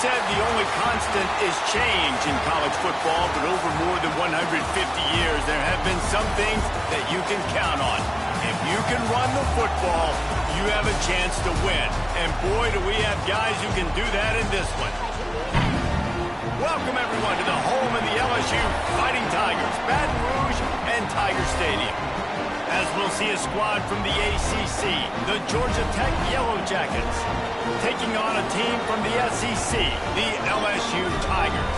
said the only constant is change in college football, but over more than 150 years, there have been some things that you can count on. If you can run the football, you have a chance to win. And boy, do we have guys who can do that in this one. Welcome, everyone, to the home of the LSU Fighting Tigers, Baton Rouge and Tiger Stadium. As we'll see a squad from the ACC, the Georgia Tech Yellow Jackets, taking on a team from the SEC, the LSU Tigers.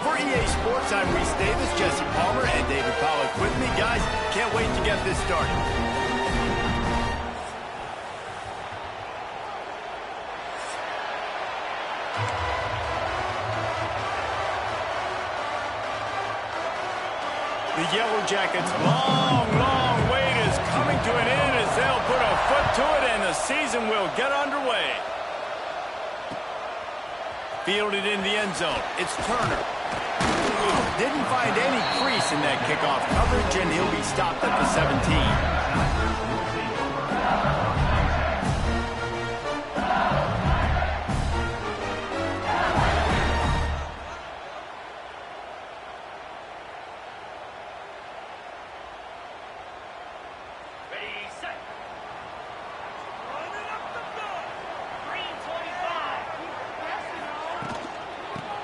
For EA Sports, I'm Reese Davis, Jesse Palmer, and David Pollack with me. Guys, can't wait to get this started. The Yellow Jackets' long wait is coming to an end as they'll put a foot to it and the season will get underway. Fielded in the end zone. It's Turner. Didn't find any crease in that kickoff coverage, and he'll be stopped at the 17.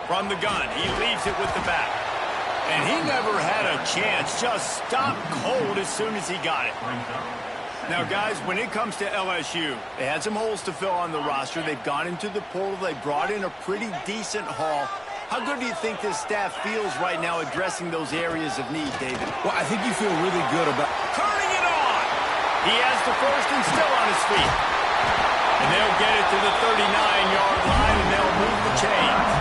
From the gun, he leaves it with the back. And he never had a chance, just stopped cold as soon as he got it. Now, guys, when it comes to LSU, they had some holes to fill on the roster. They've gone into the portal. They brought in a pretty decent haul. How good do you think this staff feels right now addressing those areas of need, David? Well, I think you feel really good about turning it on. He has the first and still on his feet. And they'll get it to the 39-yard line, and they'll move the chains.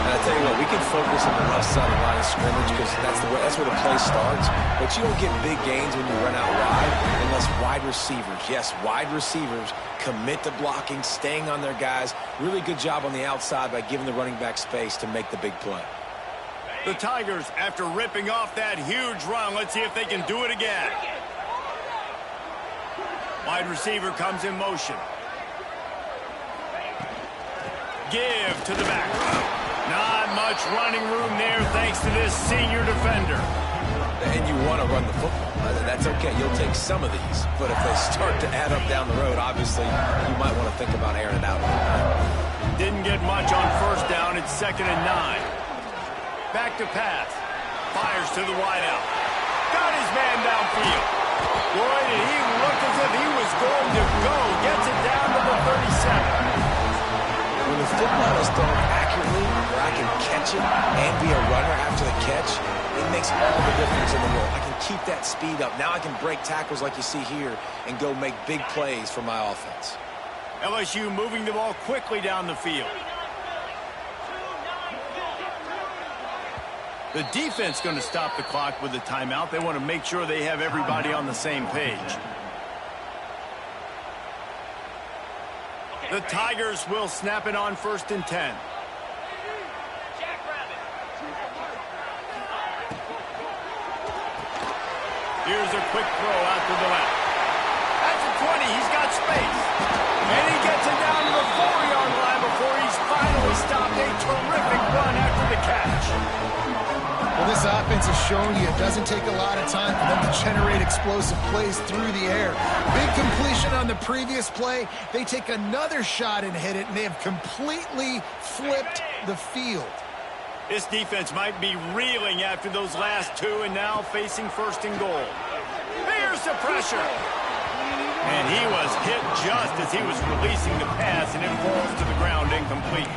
I tell you what, we can focus on the left side of the line of scrimmage because that's where the play starts. But you don't get big gains when you run out wide unless wide receivers, yes, wide receivers, commit to blocking, staying on their guys. Really good job on the outside by giving the running back space to make the big play. The Tigers, after ripping off that huge run, let's see if they can do it again. Wide receiver comes in motion. Give to the back. Not much running room there thanks to this senior defender. And you want to run the football. That's okay. You'll take some of these. But if they start to add up down the road, obviously, you might want to think about airing it out. Didn't get much on first down. It's 2nd and 9. Back to pass. Fires to the wideout. Got his man downfield. Boy, did he look as if he was going to go. Gets it down to the 37. When the football is thrown accurately, where I can catch it and be a runner after the catch, it makes all the difference in the world. I can keep that speed up. Now I can break tackles like you see here and go make big plays for my offense. LSU moving the ball quickly down the field. The defense going to stop the clock with a timeout. They want to make sure they have everybody on the same page. The Tigers will snap it on 1st and 10. Here's a quick throw out to the left. That's a 20. He's got space. And he gets it down to the 4-yard line before he's finally stopped. A terrific run after the catch. Well, this offense is showing you it doesn't take a lot of time for them to generate explosive plays through the air. Big completion on the previous play. They take another shot and hit it, and they have completely flipped the field. This defense might be reeling after those last two and now facing 1st and goal. Here's the pressure. And he was hit just as he was releasing the pass, and it falls to the ground incomplete.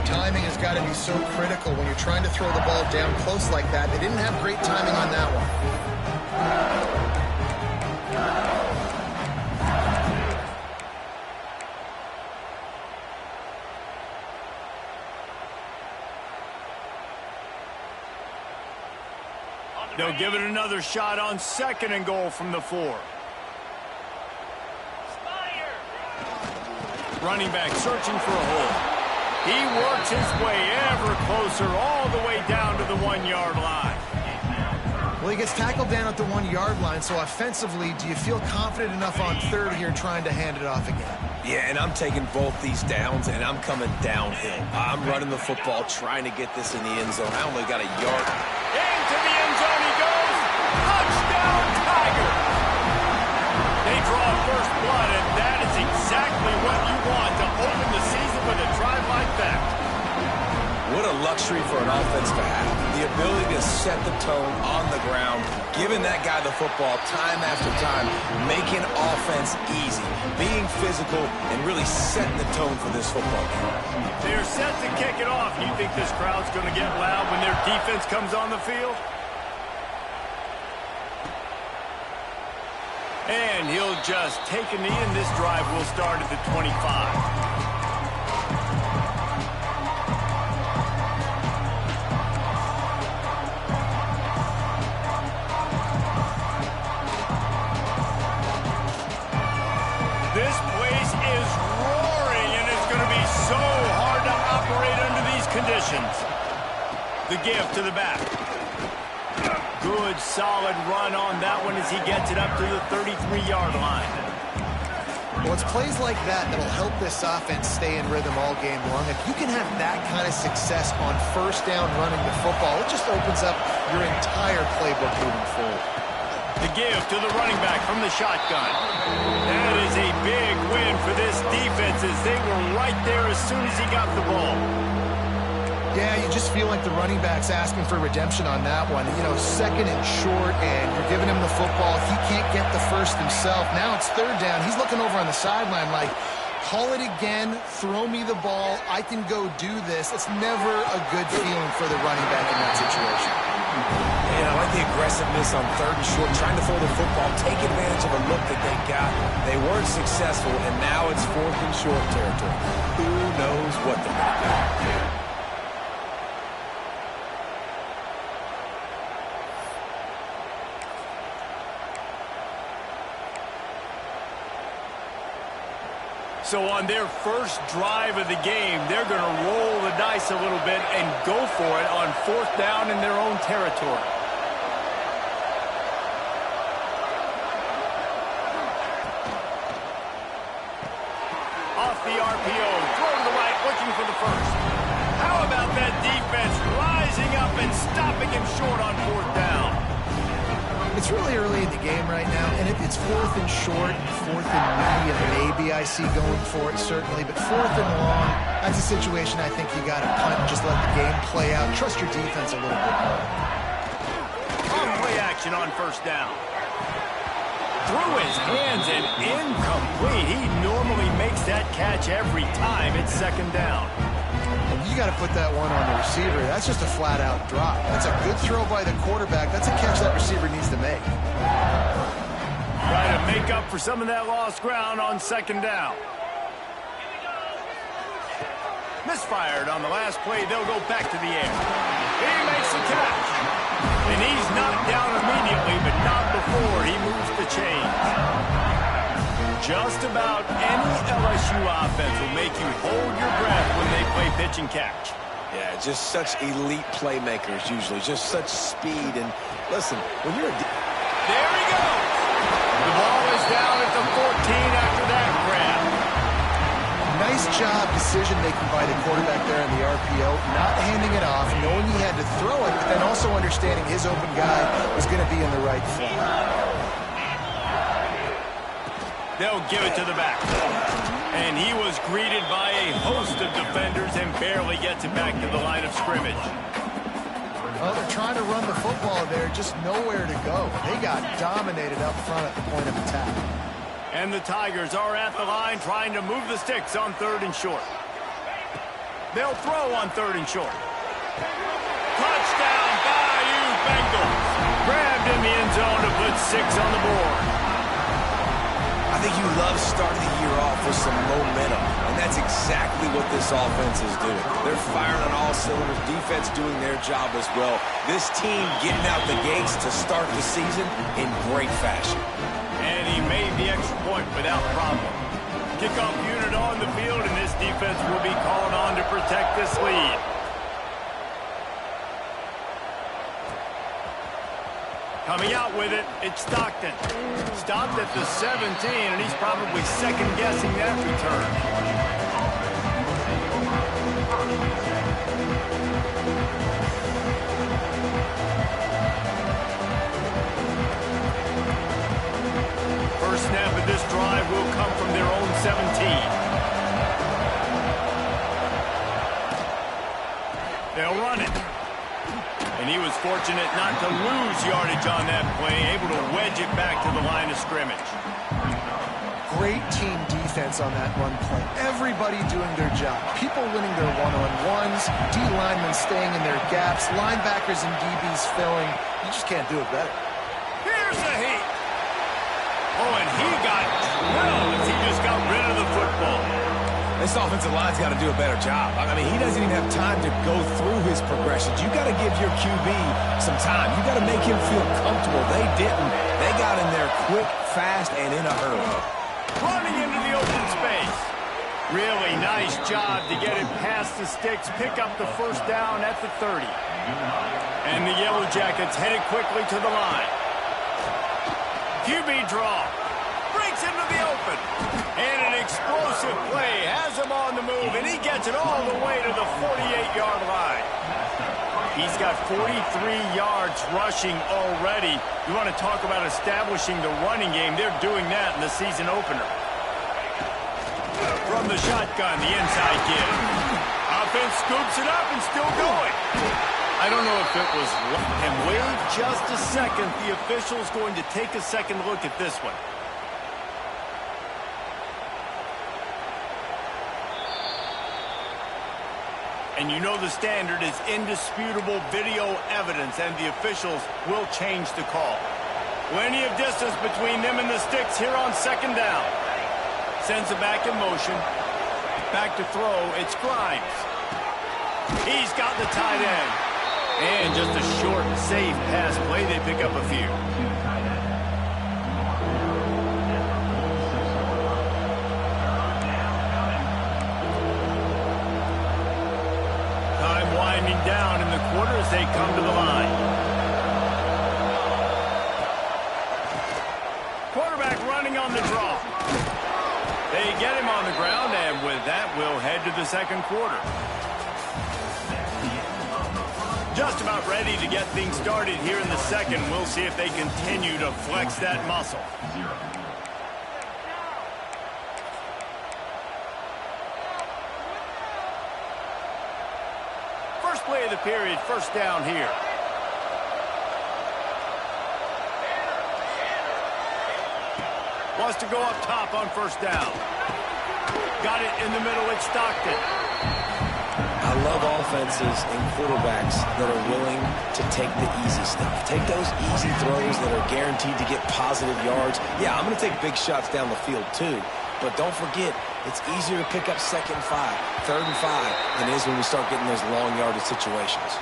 Timing has got to be so critical when you're trying to throw the ball down close like that. They didn't have great timing on that one. They'll give it another shot on 2nd and goal from the 4. Running back searching for a hole. He works his way ever closer all the way down to the 1-yard line. Well, he gets tackled down at the 1-yard line, so offensively, do you feel confident enough on 3rd here trying to hand it off again? Yeah, and I'm taking both these downs, and I'm coming downhill. I'm running the football, trying to get this in the end zone. I only got a yard. Into the end zone he goes. Touchdown, Tigers. They draw first blood, and that is exactly what you want to open the season with a drive like that. What a luxury for an offense to have. The ability to set the tone on the ground, giving that guy the football time after time, making offense easy, being physical, and really setting the tone for this football game. They're set to kick it off. You think this crowd's going to get loud when their defense comes on the field? And he'll just take a knee, and this drive will start at the 25. This place is roaring, and it's going to be so hard to operate under these conditions. The give to the back. Good, solid run on that one as he gets it up to the 33-yard line. Well, it's plays like that that'll help this offense stay in rhythm all game long. If you can have that kind of success on first down running the football, it just opens up your entire playbook moving forward. The give to the running back from the shotgun. That is a big win for this defense as they were right there as soon as he got the ball. Yeah, you just feel like the running back's asking for redemption on that one. You know, second and short, and you're giving him the football. If he can't get the first himself, now it's third down. He's looking over on the sideline like, call it again, throw me the ball, I can go do this. It's never a good feeling for the running back in that situation. And I like the aggressiveness on third and short, trying to throw the football, take advantage of a look that they got. They weren't successful, and now it's fourth and short territory. Who knows what they're going to do? So on their first drive of the game, they're going to roll the dice a little bit and go for it on fourth down in their own territory. Off the RPO, throw to the right, looking for the first. How about that defense rising up and stopping him short on fourth down? It's really early in the game right now, and if it's fourth and short, fourth and medium, maybe I see going for it, certainly. But fourth and long, that's a situation I think you got to punt and just let the game play out. Trust your defense a little bit more. On play action on first down. Through his hands and incomplete. He normally makes that catch every time. It's second down. You got to put that one on the receiver. That's just a flat-out drop. That's a good throw by the quarterback. That's a catch that receiver needs to make. Try to make up for some of that lost ground on second down. Misfired on the last play. They'll go back to the air. He makes the catch. And he's knocked down immediately, but not before he moves the chains. Just about any LSU offense will make you hold your breath when they play pitch and catch. Yeah, just such elite playmakers usually, just such speed. And listen, when you're there he goes. The ball is down at the 14 after that grab. Nice job decision-making by the quarterback there in the RPO, not handing it off, knowing he had to throw it, but then also understanding his open guy was going to be in the right spot. They'll give it to the back. And he was greeted by a host of defenders and barely gets it back to the line of scrimmage. Well, they're trying to run the football there, just nowhere to go. They got dominated up front at the point of attack. And the Tigers are at the line trying to move the sticks on third and short. They'll throw on third and short. Touchdown, Bayou Bengals. Grabbed in the end zone to put 6 on the board. I think you love starting the year off with some momentum, and that's exactly what this offense is doing. They're firing on all cylinders, defense doing their job as well. This team getting out the gates to start the season in great fashion. And he made the extra point without problem. Kickoff unit on the field, and this defense will be called on to protect this lead. Coming out with it, it's Stockton. Stopped at the 17, and he's probably second-guessing that return. First snap of this drive will come from their own 17. They'll run it. And he was fortunate not to lose yardage on that play, able to wedge it back to the line of scrimmage. Great team defense on that run play. Everybody doing their job. People winning their one-on-ones, D linemen staying in their gaps, linebackers and DBs filling. You just can't do it better. Here's the heat. Oh, and he got drilled as he just got rid of the football. This offensive line's got to do a better job. I mean, he doesn't even have time to go through his progressions. You got to give your QB some time. You got to make him feel comfortable. They didn't. They got in there quick, fast, and in a hurry. Running into the open space. Really nice job to get it past the sticks, pick up the first down at the 30. And the Yellow Jackets headed quickly to the line. QB draw. Breaks into the open. And an explosive play has him on the move, and he gets it all the way to the 48-yard line. He's got 43 yards rushing already. You want to talk about establishing the running game. They're doing that in the season opener. From the shotgun, the inside give. Offense scoops it up and still going. I don't know if it was... And wait just a second. The official's going to take a second look at this one. And you know the standard is indisputable video evidence, and the officials will change the call. Plenty of distance between them and the sticks here on second down. Sends it back in motion. Back to throw, it's Grimes. He's got the tight end. And just a short, safe pass play. They pick up a few. Winding down in the quarter as they come to the line. Quarterback running on the draw. They get him on the ground, and with that, we'll head to the second quarter. Just about ready to get things started here in the second. We'll see if they continue to flex that muscle. Play of the period, first down here. Wants to go up top on first down. Got it in the middle, it's Stockton. I love offenses and quarterbacks that are willing to take the easy stuff. Take those easy throws that are guaranteed to get positive yards. Yeah, I'm going to take big shots down the field too. But don't forget, it's easier to pick up second and 5, third and 5 than it is when we start getting those long yardage situations.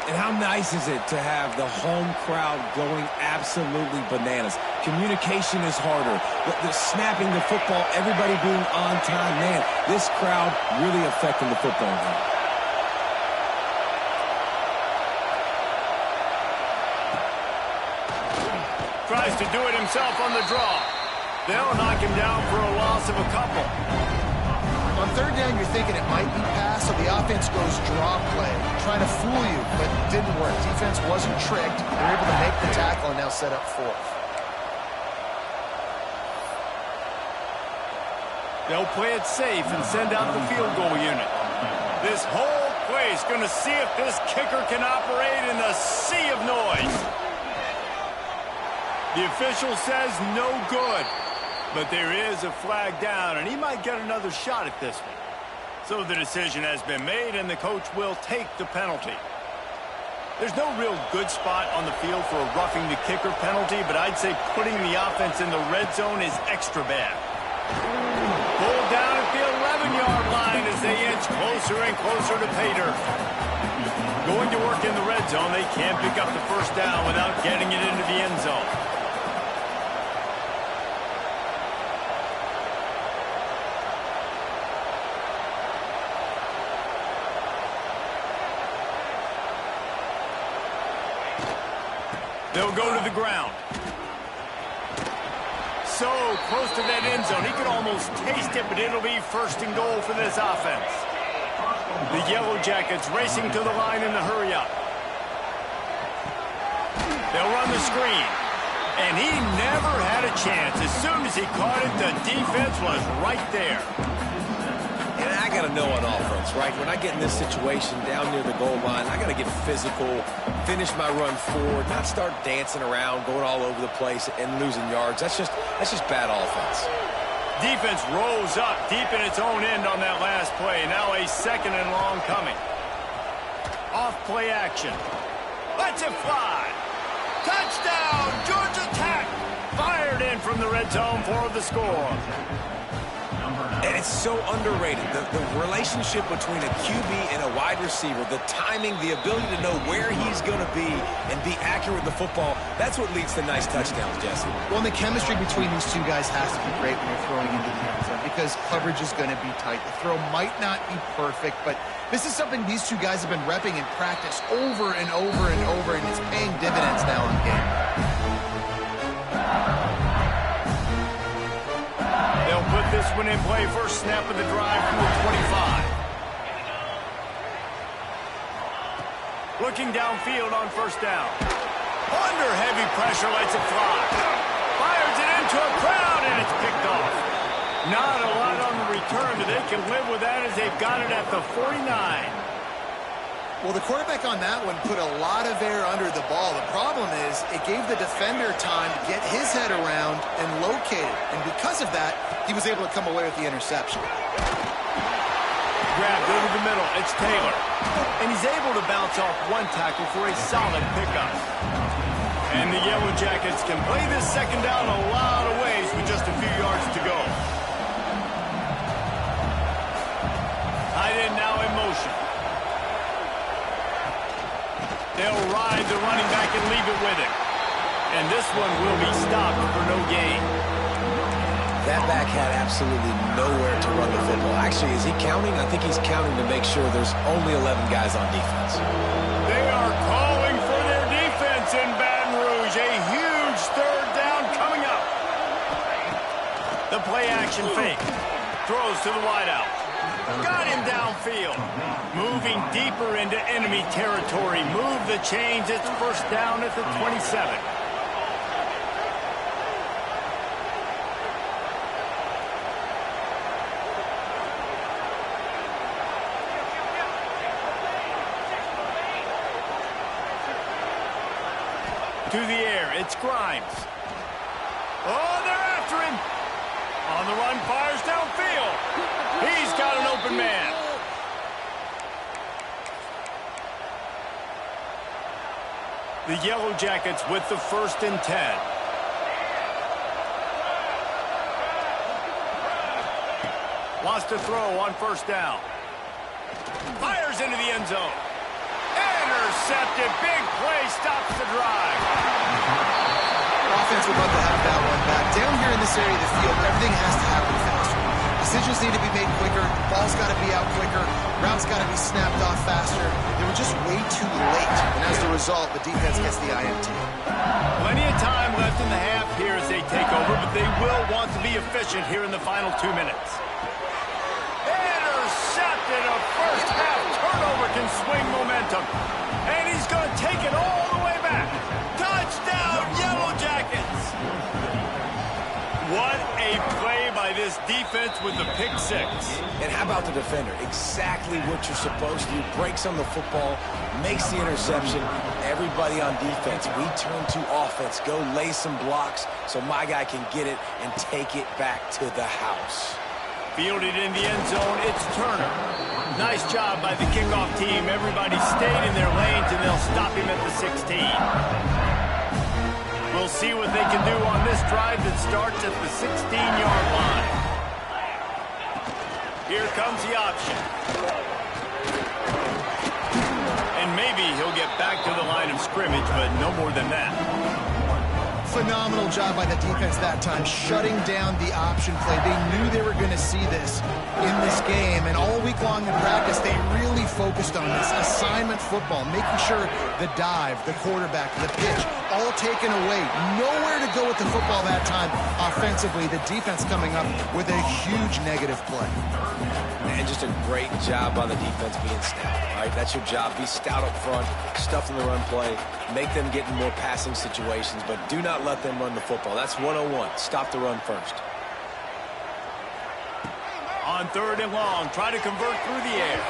And how nice is it to have the home crowd going absolutely bananas? Communication is harder. The snapping the football, everybody being on time. Man, this crowd really affecting the football game. Tries to do it himself on the draw. They'll knock him down for a loss of a couple. On third down, you're thinking it might be pass, so the offense goes draw play, trying to fool you, but it didn't work. Defense wasn't tricked. They're able to make the tackle and now set up fourth. They'll play it safe and send out the field goal unit. This whole play is going to see if this kicker can operate in the sea of noise. The official says no good, but there is a flag down, and he might get another shot at this one. So the decision has been made, and the coach will take the penalty. There's no real good spot on the field for a roughing the kicker penalty, but I'd say putting the offense in the red zone is extra bad. Pulled down at the 11-yard line as they inch closer and closer to pay dirt. Going to work in the red zone, they can't pick up the first down without getting it into the end zone. They'll go to the ground. So close to that end zone. He could almost taste it, but it'll be first and goal for this offense. The Yellow Jackets racing to the line in the hurry-up. They'll run the screen. And he never had a chance. As soon as he caught it, the defense was right there. And I got to know on offense, right? When I get in this situation down near the goal line, I got to get physical, finish my run forward, not start dancing around, going all over the place and losing yards. That's just bad offense. Defense rolls up deep in its own end on that last play. Now a second and long coming. Off play action. Lets it fly. Touchdown, Georgia Tech. Fired in from the red zone for the score. And it's so underrated. The relationship between a QB and a wide receiver, the timing, the ability to know where he's going to be and be accurate with the football, that's what leads to nice touchdowns, Jesse. Well, and the chemistry between these two guys has to be great when you're throwing into the end zone because coverage is going to be tight. The throw might not be perfect, but this is something these two guys have been repping in practice over and over and over, and it's paying dividends now in the game. They'll put this one in play. First snap of the drive from the 25. Looking downfield on first down. Under heavy pressure, lets it fly. Fires it into a crowd, and it's picked off. Not a lot on the return, but they can live with that as they've got it at the 49. Well, the quarterback on that one put a lot of air under the ball. The problem is it gave the defender time to get his head around and locate it. And because of that, he was able to come away with the interception. Grabbed over the middle. It's Taylor. And he's able to bounce off one tackle for a solid pickup. And the Yellow Jackets can play this second down a lot of ways with just a few yards to go. Tight end now in motion. They'll ride the running back and leave it with him. And this one will be stopped for no gain. That back had absolutely nowhere to run the football. Actually, is he counting? I think he's counting to make sure there's only 11 guys on defense. They are calling for their defense in Baton Rouge. A huge third down coming up. The play action fake. Throws to the wideout. Got him downfield. Moving deeper into enemy territory. Move the chains. It's first down at the 27. To the air, it's Grimes. Oh, they're after him. On the run, fires downfield. He's got an open man. The Yellow Jackets with the 1st and 10. Wants to throw on first down. Fires into the end zone. Intercepted. Big play stops the drive. Offense would love to have that one back. Down here in this area of the field, everything has to happen faster. Decisions need to be made quicker. Ball's got to be out quicker. Routes got to be snapped off faster. They were just way too late. And as a result, the defense gets the INT. Plenty of time left in the half here as they take over, but they will want to be efficient here in the final 2 minutes. Intercepted. A first half turnover can swing momentum. And he's going to take it all the way back. Touchdown, Yellow Jackets. What a play by this defense with the pick six. And how about the defender? Exactly what you're supposed to do. Breaks on the football, makes the interception. Everybody on defense, we turn to offense. Go lay some blocks so my guy can get it and take it back to the house. Fielded in the end zone, it's Turner. Nice job by the kickoff team. Everybody stayed in their lanes, and they'll stop him at the 16. We'll see what they can do on this drive that starts at the 16-yard line. Here comes the option. And maybe he'll get back to the line of scrimmage, but no more than that. Phenomenal job by the defense that time, shutting down the option play. They knew they were going to see this in this game, and all week long in practice, they really focused on this assignment football, making sure the dive, the quarterback, the pitch, all taken away. Nowhere to go with the football that time offensively. The defense coming up with a huge negative play. And just a great job by the defense being stout. All right, that's your job. Be stout up front, stuff in the run play, make them get in more passing situations, but do not let them run the football. That's 101. Stop the run first. On 3rd and long, try to convert through the air.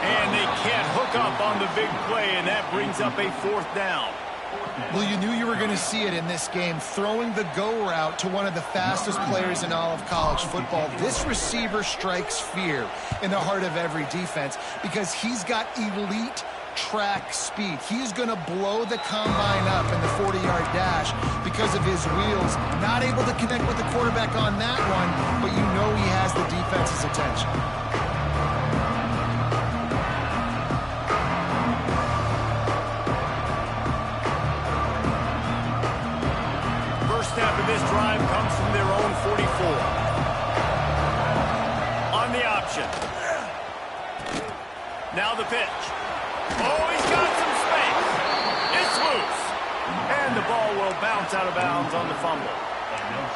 And they can't hook up on the big play, and that brings up a 4th down. Well, you knew you were going to see it in this game, throwing the go route to one of the fastest players in all of college football. This receiver strikes fear in the heart of every defense because he's got elite track speed. He's going to blow the combine up in the 40-yard dash because of his wheels. Not able to connect with the quarterback on that one, but you know he has the defense's attention. Snap of this drive comes from their own 44. On the option. Now the pitch. Oh, he's got some space. It's loose. And the ball will bounce out of bounds on the fumble.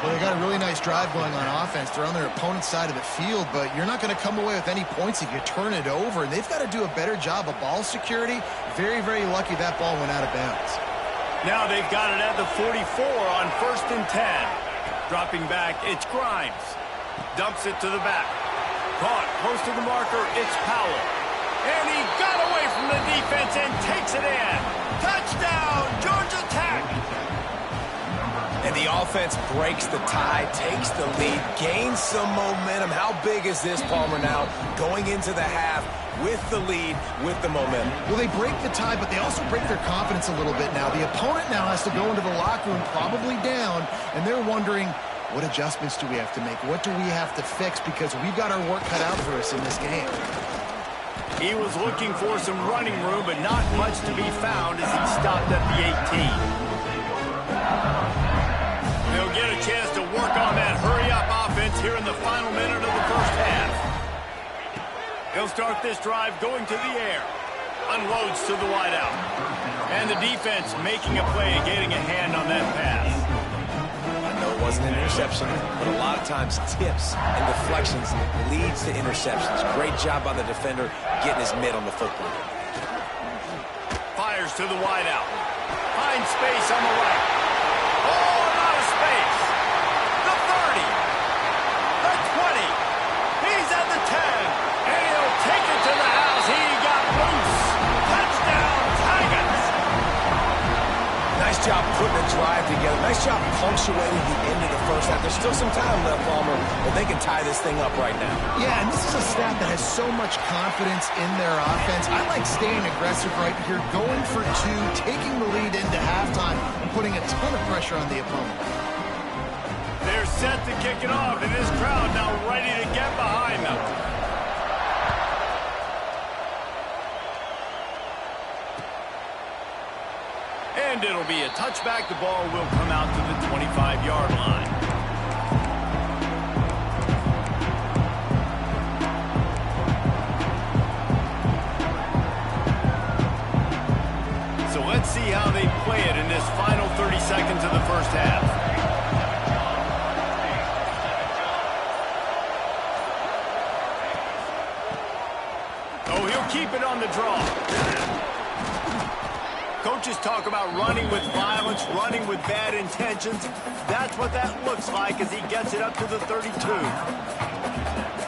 Well, they got a really nice drive going on offense. They're on their opponent's side of the field, but you're not going to come away with any points if you turn it over. And they've got to do a better job of ball security. Very, very lucky that ball went out of bounds. Now they've got it at the 44 on 1st and 10. Dropping back, it's Grimes. Dumps it to the back. Caught close to the marker, it's Powell. And he got away from the defense and takes it in. Touchdown, Georgia Tech! And the offense breaks the tie, takes the lead, gains some momentum. How big is this, Palmer, now going into the half with the lead, with the momentum? Well, they break the tie, but they also break their confidence a little bit now. The opponent now has to go into the locker room probably down, and they're wondering, what adjustments do we have to make? What do we have to fix? Because we've got our work cut out for us in this game. He was looking for some running room, but not much to be found as he stopped at the 18. They'll get a chance to work on that hurry-up offense here in the final minute of the first half. He'll start this drive going to the air. Unloads to the wideout. And the defense making a play and getting a hand on that pass. I know it wasn't an interception, but a lot of times tips and deflections leads to interceptions. Great job by the defender getting his mitt on the football. Fires to the wideout. Finds space on the right. Oh, and out of space. The 30. The 20. He's at the 10. And he'll take it to the house. He got loose. Touchdown, Tigers. Nice job putting a drive together. Nice job punctuating the end of the first half. There's still some time left, Palmer, but they can tie this thing up right now. Yeah, and this is a staff that has so much confidence in their offense. I like staying aggressive right here, going for 2, taking the lead into halftime, and putting a ton of pressure on the opponent. They're set to kick it off, and this crowd now ready to get behind them. And it'll be a touchback. The ball will come out to the 25-yard line. So let's see how they play it in this final 30 seconds of the first half. Oh, he'll keep it on the draw. Coaches talk about running with violence, running with bad intentions. That's what that looks like as he gets it up to the 32.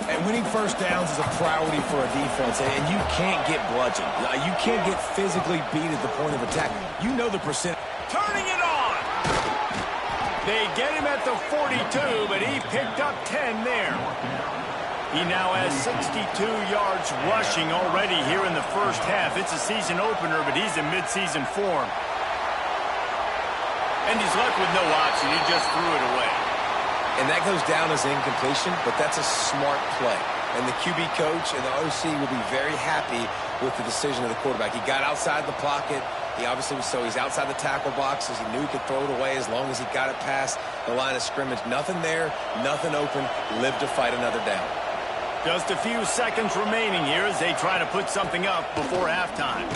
And winning first downs is a priority for a defense, and you can't get bludgeoned. You can't get physically beat at the point of attack. You know the percent. Turning it on. They get him at the 42, but he picked up 10 there. He now has 62 yards rushing already here in the first half. It's a season opener, but he's in midseason form. And he's left with no option. He just threw it away. And that goes down as incompletion, but that's a smart play. And the QB coach and the OC will be very happy with the decision of the quarterback. He got outside the pocket. He obviously, so he's outside the tackle boxes. He knew he could throw it away as long as he got it past the line of scrimmage. Nothing there, nothing open. Live to fight another down. Just a few seconds remaining here as they try to put something up before halftime.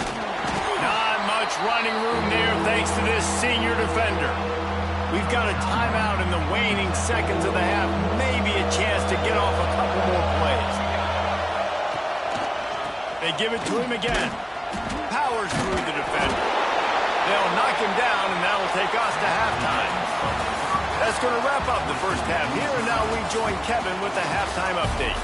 Not much running room there thanks to this senior defender. We've got a timeout in the waning seconds of the half. Maybe a chance to get off a couple more plays. They give it to him again. Powers through the defender. They'll knock him down, and that'll take us to halftime. That's going to wrap up the first half here, and now we join Kevin with the halftime update.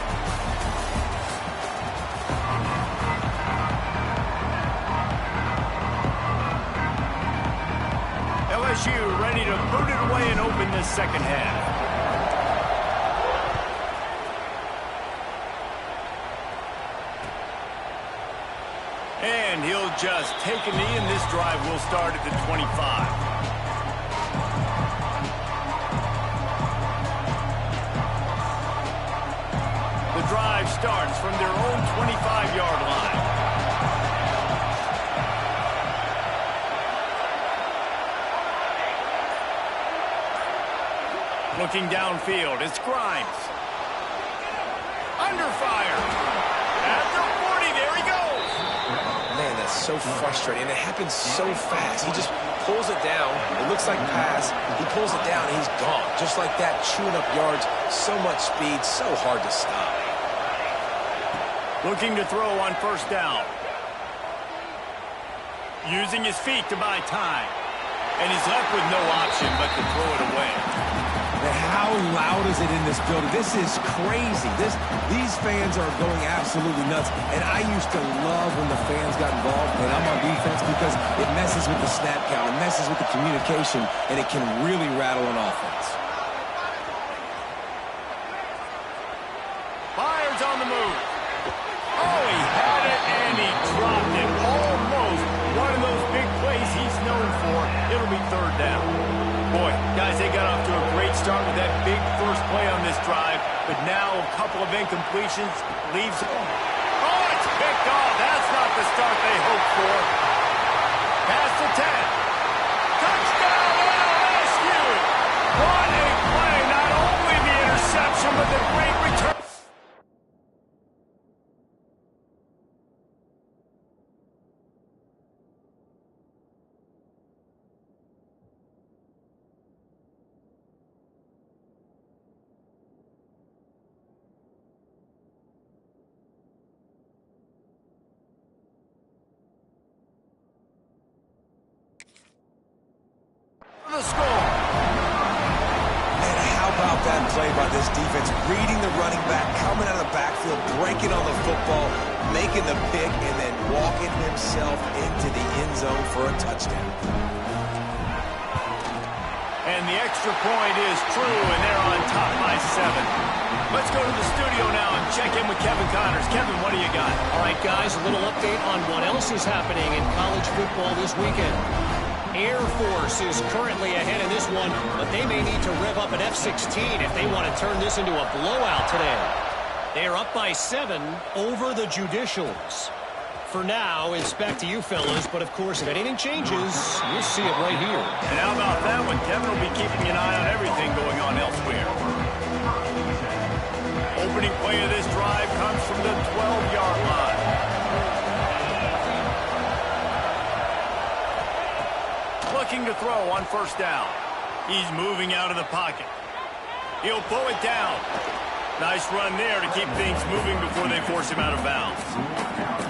LSU ready to boot it away and open this second half. And he'll just take a knee, and this drive will start at the 25. The drive starts from their own 25-yard line. Looking downfield, it's Grimes. Under fire. At the 40, there he goes. Man, that's so frustrating, and it happens so fast. He just pulls it down. It looks like pass. He pulls it down, and he's gone. Just like that, chewing up yards. So much speed, so hard to stop. Looking to throw on first down. Using his feet to buy time. And he's left with no option but to throw it away. Man, how loud is it in this building? This is crazy. These fans are going absolutely nuts. And I used to love when the fans got involved, and I'm on defense, because it messes with the snap count, it messes with the communication, and it can really rattle an offense. Fires on the move. Oh, he had it, and he dropped it. Almost one of those big plays he's known for. It'll be third down. Boy, guys, they got off to a great start with that big first play on this drive, but now a couple of incompletions leaves. Oh, it's picked off. That's not the start they hoped for. Past the 10. Touchdown, LSU! What a play. Not only the interception, but the great return. The score. And how about that play by this defense? Reading the running back, coming out of the backfield, breaking on the football, making the pick, and then walking himself into the end zone for a touchdown. And the extra point is true, and they're on top by 7. Let's go to the studio now and check in with Kevin Connors. Kevin, what do you got? All right, guys, a little update on what else is happening in college football this weekend. Air Force is currently ahead in this one, but they may need to rev up an F-16 if they want to turn this into a blowout today. They are up by 7 over the Judicials. For now, it's back to you fellas, but of course, if anything changes, you'll see it right here. And how about that one? Kevin will be keeping an eye on everything going on elsewhere. Opening play of this drive comes from the 12-yard line. Looking to throw on first down. He's moving out of the pocket. He'll pull it down. Nice run there to keep things moving before they force him out of bounds.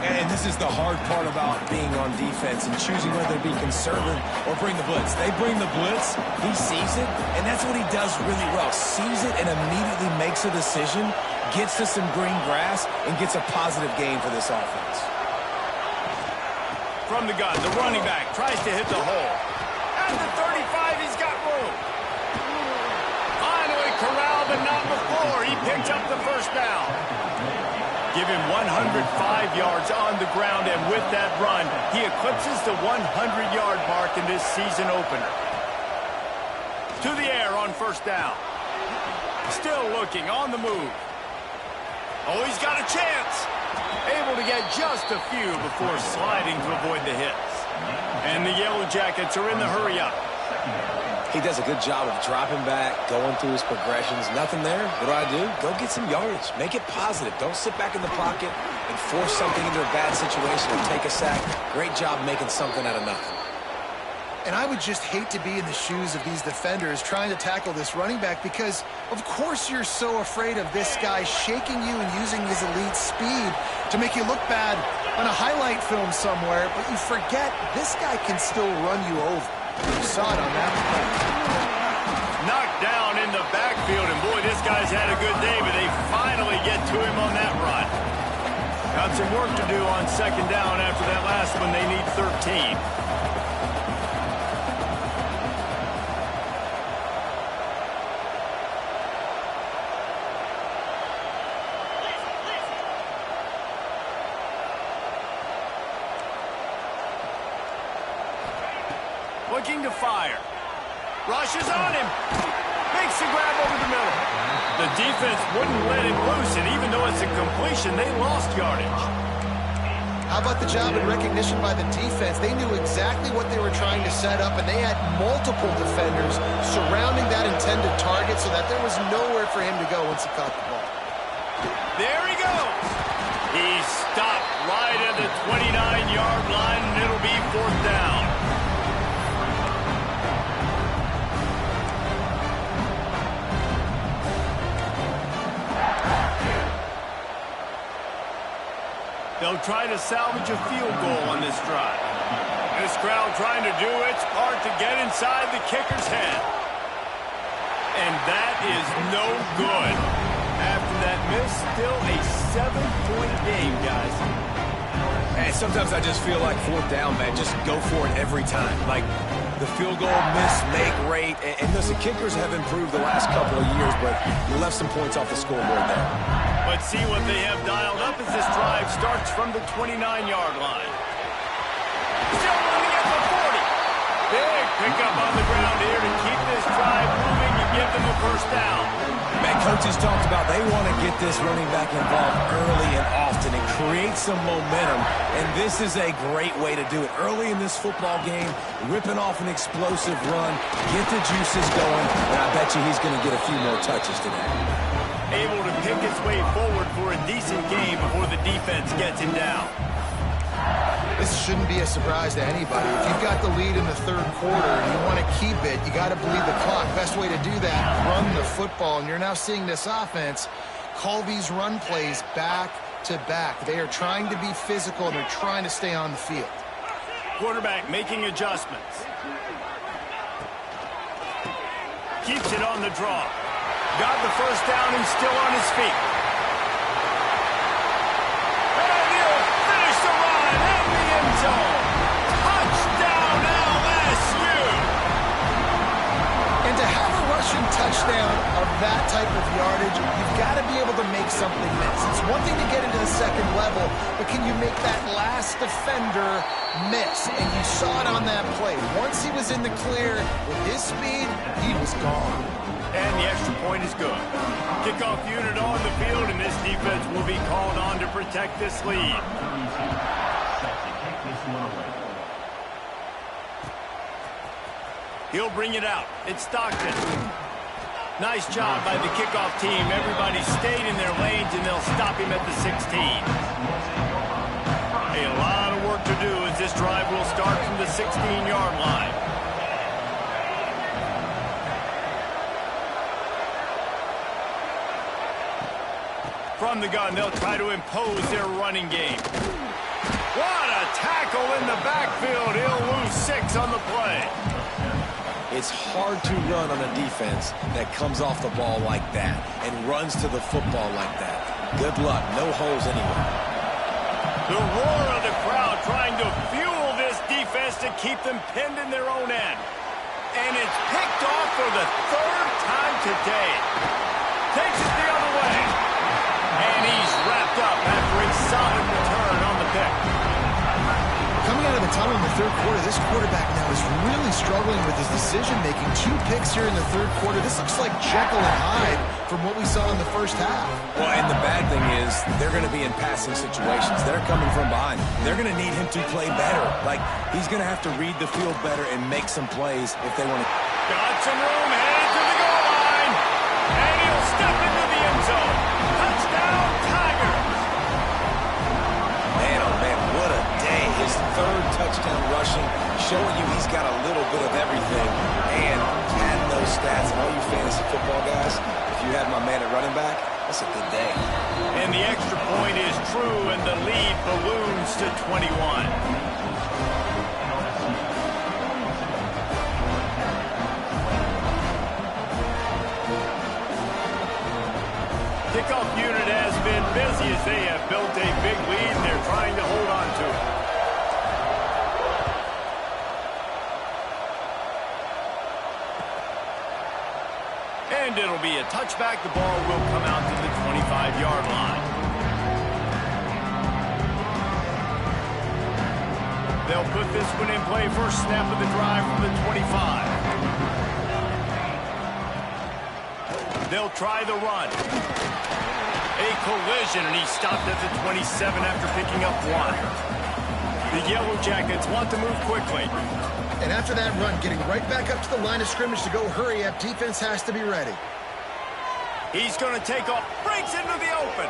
And this is the hard part about being on defense and choosing whether to be conservative or bring the blitz. They bring the blitz, he sees it, and that's what he does really well. Sees it and immediately makes a decision, gets to some green grass, and gets a positive gain for this offense. From the gun, the running back tries to hit the hole. At the 35, he's got room. Finally corralled, but not before. He picked up the first down. Give him 105 yards on the ground, and with that run, he eclipses the 100-yard mark in this season opener. To the air on first down. Still looking, on the move. Oh, he's got a chance. Able to get just a few before sliding to avoid the hits. And the Yellow Jackets are in the hurry-up. He does a good job of dropping back, going through his progressions. Nothing there. What do? Go get some yardage. Make it positive. Don't sit back in the pocket and force something into a bad situation or take a sack. Great job making something out of nothing. And I would just hate to be in the shoes of these defenders trying to tackle this running back because, of course, you're so afraid of this guy shaking you and using his elite speed to make you look bad on a highlight film somewhere, but you forget this guy can still run you over. You saw it on that play. Knocked down in the backfield, and boy, this guy's had a good day, but they finally get to him on that run. Got some work to do on second down after that last one. They need 13. Looking to fire. Rushes on him. Makes the grab over the middle. The defense wouldn't let him loose, and even though it's a completion, they lost yardage. How about the job and recognition by the defense? They knew exactly what they were trying to set up, and they had multiple defenders surrounding that intended target so that there was nowhere for him to go once he caught the ball. There he goes. He stopped right at the 29-yard line, and it'll be fourth down. They'll try to salvage a field goal on this drive. This crowd trying to do its part to get inside the kicker's head. And that is no good. After that miss, still a 7-point game, guys. And sometimes I just feel like fourth down, man. Just go for it every time. Like the field goal miss, make rate. And listen, kickers have improved the last couple of years, but you left some points off the scoreboard there. But see what they have dialed up as this drive starts from the 29-yard line. Still running at the 40. Big pickup on the ground here to keep this drive moving and give them a first down. Man, coaches talked about they want to get this running back involved early and often and create some momentum. And this is a great way to do it. Early in this football game, ripping off an explosive run, get the juices going, and I bet you he's going to get a few more touches today. Able to pick his way forward for a decent game before the defense gets him down. This shouldn't be a surprise to anybody. If you've got the lead in the third quarter and you want to keep it, you got to bleed the clock. Best way to do that, run the football. And you're now seeing this offense call these run plays back to back. They are trying to be physical, and they're trying to stay on the field. Quarterback making adjustments. Keeps it on the draw. Got the first down and still on his feet. And he'll finish the run in the end zone. Touchdown LSU! And to have a rushing touchdown of that type of yardage, you've got to be able to make something miss. It's one thing to get into the second level, but can you make that last defender miss? And you saw it on that play. Once he was in the clear with his speed, he was gone. And the extra point is good. Kickoff unit on the field, and this defense will be called on to protect this lead. He'll bring it out. It's Stockton. Nice job by the kickoff team. Everybody stayed in their lanes, and they'll stop him at the 16. A lot of work to do as this drive will start from the 16-yard line. From the gun, they'll try to impose their running game. What a tackle in the backfield. He'll lose 6 on the play. It's hard to run on a defense that comes off the ball like that and runs to the football like that. Good luck. No holes anywhere. The roar of the crowd trying to fuel this defense to keep them pinned in their own end. And it's picked off for the 3rd time today. Takes it the other way. And he's wrapped up after a solid return on the pick. Coming out of the tunnel in the third quarter, this quarterback now is really struggling with his decision-making. 2 picks here in the third quarter. This looks like Jekyll and Hyde from what we saw in the first half. Well, and the bad thing is they're going to be in passing situations. They're coming from behind. They're going to need him to play better. Like, he's going to have to read the field better and make some plays if they want to. Got some room, headed to the goal line. And he'll step into the end zone. Touchdown, Tigers. Man, oh man, what a day. His third touchdown rushing, showing you he's got a little bit of everything. And adding those stats, and all you fantasy football guys, if you have my man at running back, that's a good day. And the extra point is true, and the lead balloons to 21. Kickoff unit has been busy as they have built a big lead, and they're trying to hold on to it. And it'll be a touchback. The ball will come out to the 25-yard line. They'll put this one in play. First snap of the drive from the 25. They'll try the run. A collision, and he stopped at the 27 after picking up one. The Yellow Jackets want to move quickly. And after that run, getting right back up to the line of scrimmage to go hurry up, defense has to be ready. He's going to take off, breaks into the open.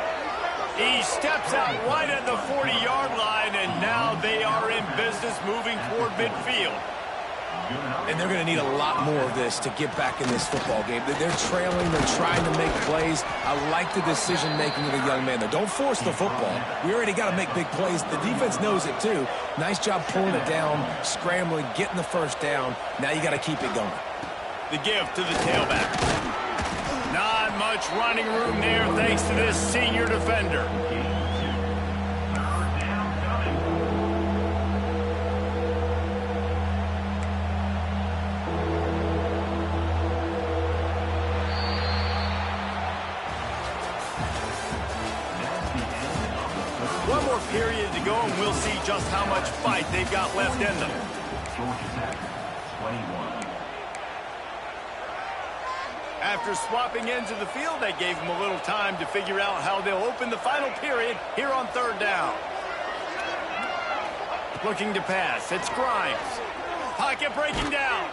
He steps out right at the 40-yard line, and now they are in business moving toward midfield. And they're going to need a lot more of this to get back in this football game. They're trailing. They're trying to make plays. I like the decision-making of the young man, though. Don't force the football. We already got to make big plays. The defense knows it, too. Nice job pulling it down, scrambling, getting the first down. Now you got to keep it going. The give to the tailback. Not much running room there thanks to this senior defender. One more period to go, and we'll see just how much fight they've got left in them. After swapping ends of the field, they gave them a little time to figure out how they'll open the final period here on third down. Looking to pass. It's Grimes. Pocket breaking down.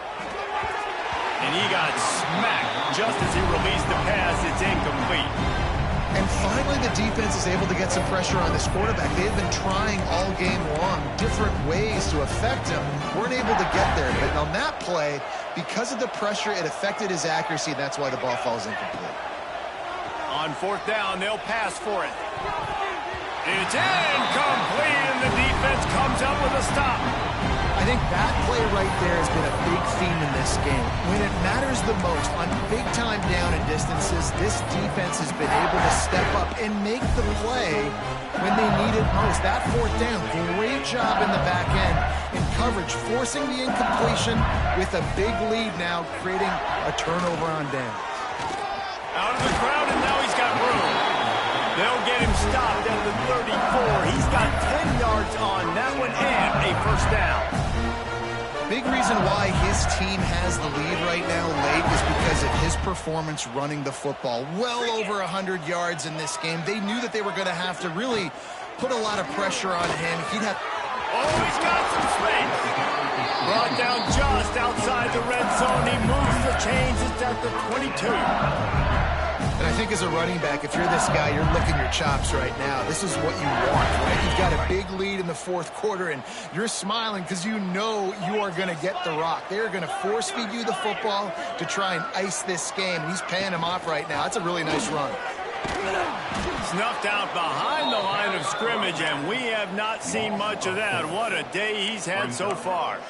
And he got smacked just as he released the pass. It's incomplete. And finally, the defense is able to get some pressure on this quarterback. They've been trying all game long different ways to affect him. Weren't able to get there. But on that play, because of the pressure, it affected his accuracy. That's why the ball falls incomplete. On fourth down, they'll pass for it. It's incomplete, and the defense comes up with a stop. I think that play right there has been a big theme in this game. When it matters the most, on big-time down and distances, this defense has been able to step up and make the play when they need it most. That fourth down, great job in the back end in coverage, forcing the incompletion with a big lead now, creating a turnover on down. Out of the crowd, and now he's got room. They'll get him stopped at the 34. He's got 10 yards on that one and a first down. Big reason why his team has the lead right now late is because of his performance running the football. Well over 100 yards in this game. They knew that they were going to have to really put a lot of pressure on him. He'd have... Oh, he's got some space. Brought down just outside the red zone. He moves the chains. It's at the 22. And I think as a running back, if you're this guy, you're licking your chops right now. This is what you want, right? You've got a big lead in the fourth quarter, and you're smiling because you know you are going to get the rock. They're going to force-feed you the football to try and ice this game. And he's paying him off right now. That's a really nice run. Snuffed out behind the line of scrimmage, and we have not seen much of that. What a day he's had so far.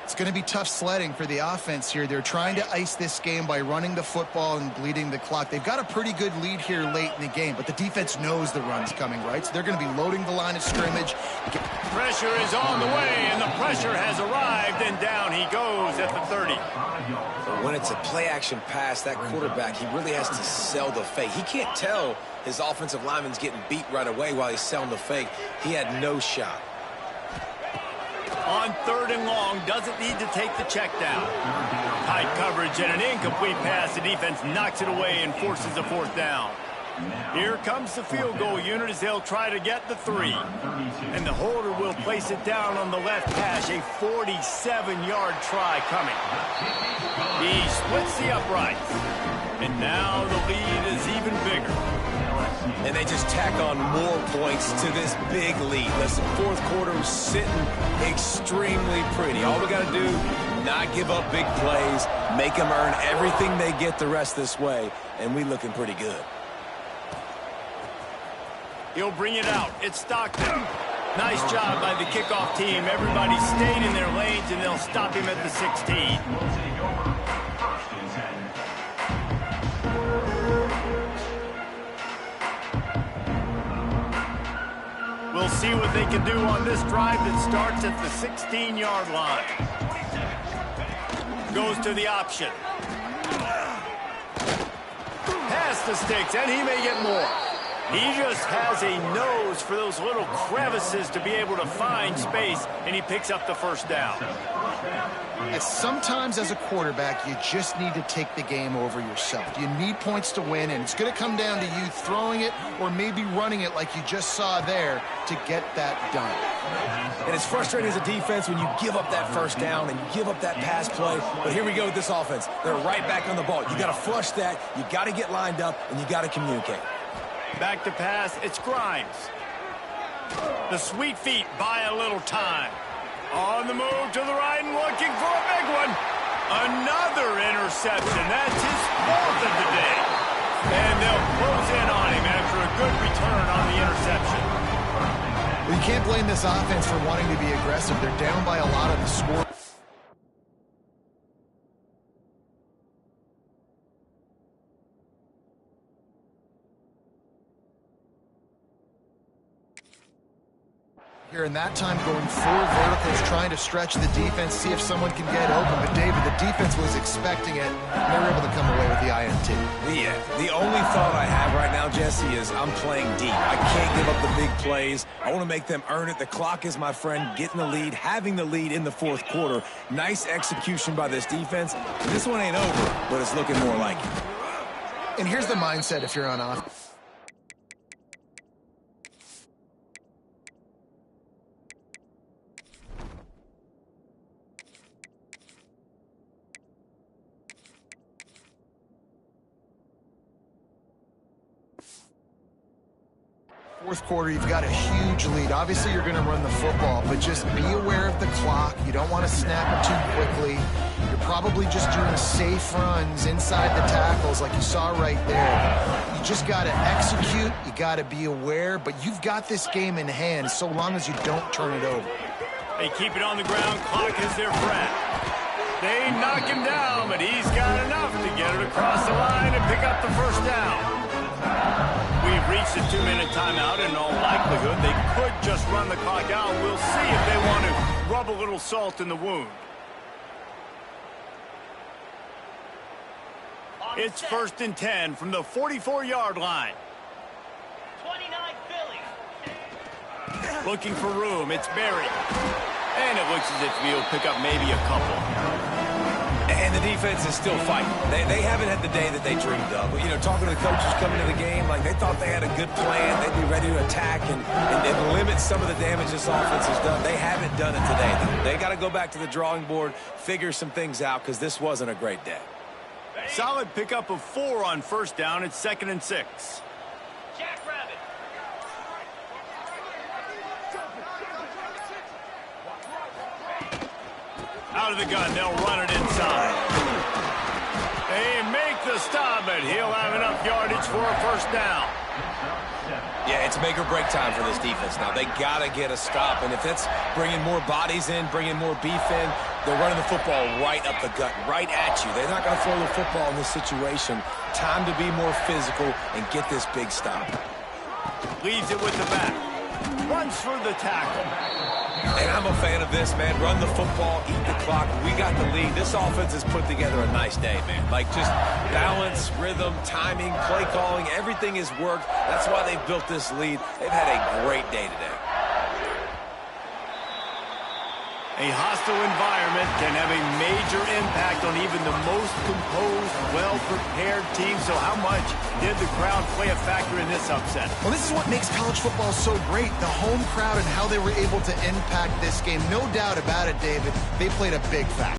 It's going to be tough sledding for the offense here. They're trying to ice this game by running the football and bleeding the clock. They've got a pretty good lead here late in the game, but the defense knows the run's coming, right? So they're going to be loading the line of scrimmage. Pressure is on the way, and the pressure has arrived, and down he goes at the 30. When it's a play-action pass, that quarterback, he really has to sell the fake. He can't tell his offensive lineman's getting beat right away while he's selling the fake. He had no shot. On 3rd and long, doesn't need to take the check down. Tight coverage and an incomplete pass. The defense knocks it away and forces a 4th down. Here comes the field goal unit as they'll try to get the 3. And the holder will place it down on the left hash. A 47-yard try coming. He splits the uprights. And now the lead is even bigger. And they just tack on more points to this big lead. Listen, 4th quarter was sitting extremely pretty. All we got to do, not give up big plays, make them earn everything they get the rest this way, and we looking pretty good. He'll bring it out. It's Stockton. Nice job by the kickoff team. Everybody stayed in their lanes, and they'll stop him at the 16. We'll see what they can do on this drive that starts at the 16-yard line. Goes to the option. Pass the sticks, and he may get more. He just has a nose for those little crevices to be able to find space, and he picks up the 1st down. And sometimes as a quarterback, you just need to take the game over yourself. You need points to win, and it's going to come down to you throwing it or maybe running it like you just saw there to get that done. And it's frustrating as a defense when you give up that 1st down and you give up that pass play. But here we go with this offense. They're right back on the ball. You got to flush that. You got to get lined up, and you got to communicate. Back to pass, it's Grimes. The sweet feet buy a little time. On the move to the right and looking for a big one. Another interception. That's his 4th of the day. And they'll close in on him after a good return on the interception. Well, you can't blame this offense for wanting to be aggressive. They're down by a lot of the score. Here in that time going full verticals, trying to stretch the defense, see if someone can get open. But David, the defense was expecting it, and they were able to come away with the INT. Yeah, the only thought I have right now, Jesse, is I'm playing deep. I can't give up the big plays. I want to make them earn it. The clock is my friend, getting the lead, having the lead in the 4th quarter. Nice execution by this defense. This one ain't over, but it's looking more like it. And here's the mindset if you're on offense. Fourth quarter, you've got a huge lead. Obviously, you're going to run the football, but just be aware of the clock. You don't want to snap it too quickly. You're probably just doing safe runs inside the tackles like you saw right there. You just got to execute. You got to be aware, but you've got this game in hand so long as you don't turn it over. They keep it on the ground. Clock is their friend. They knock him down, but he's got enough to get it across the line and pick up the 1st down. We've reached the 2-minute timeout. In all likelihood, they could just run the clock out. We'll see if they want to rub a little salt in the wound. It's 1st and 10 from the 44-yard line. 29 Philly. Looking for room. It's Barry. And it looks as if he'll pick up maybe a couple. And the defense is still fighting. They haven't had the day that they dreamed of. But, you know, talking to the coaches coming to the game, like they thought they had a good plan. They'd be ready to attack and limit some of the damage this offense has done. They haven't done it today. They got to go back to the drawing board, figure some things out, because this wasn't a great day. Solid pickup of 4 on 1st down. It's 2nd and 6. Jackrabbit. Out of the gun, they'll run it inside. They make the stop, but he'll have enough yardage for a 1st down. Yeah, it's make or break time for this defense now. They got to get a stop, and if it's bringing more bodies in, bringing more beef in, they're running the football right up the gut, right at you. They're not going to throw the football in this situation. Time to be more physical and get this big stop. Leaves it with the back. Runs for the tackle. And I'm a fan of this, man. Run the football, eat the clock. We got the lead. This offense has put together a nice day, man. Like just balance, rhythm, timing, play calling, everything has worked. That's why they've built this lead. They've had a great day today. A hostile environment can have a major impact on even the most composed, well-prepared team. So how much did the crowd play a factor in this upset? Well, this is what makes college football so great, the home crowd and how they were able to impact this game. No doubt about it, David. They played a big factor.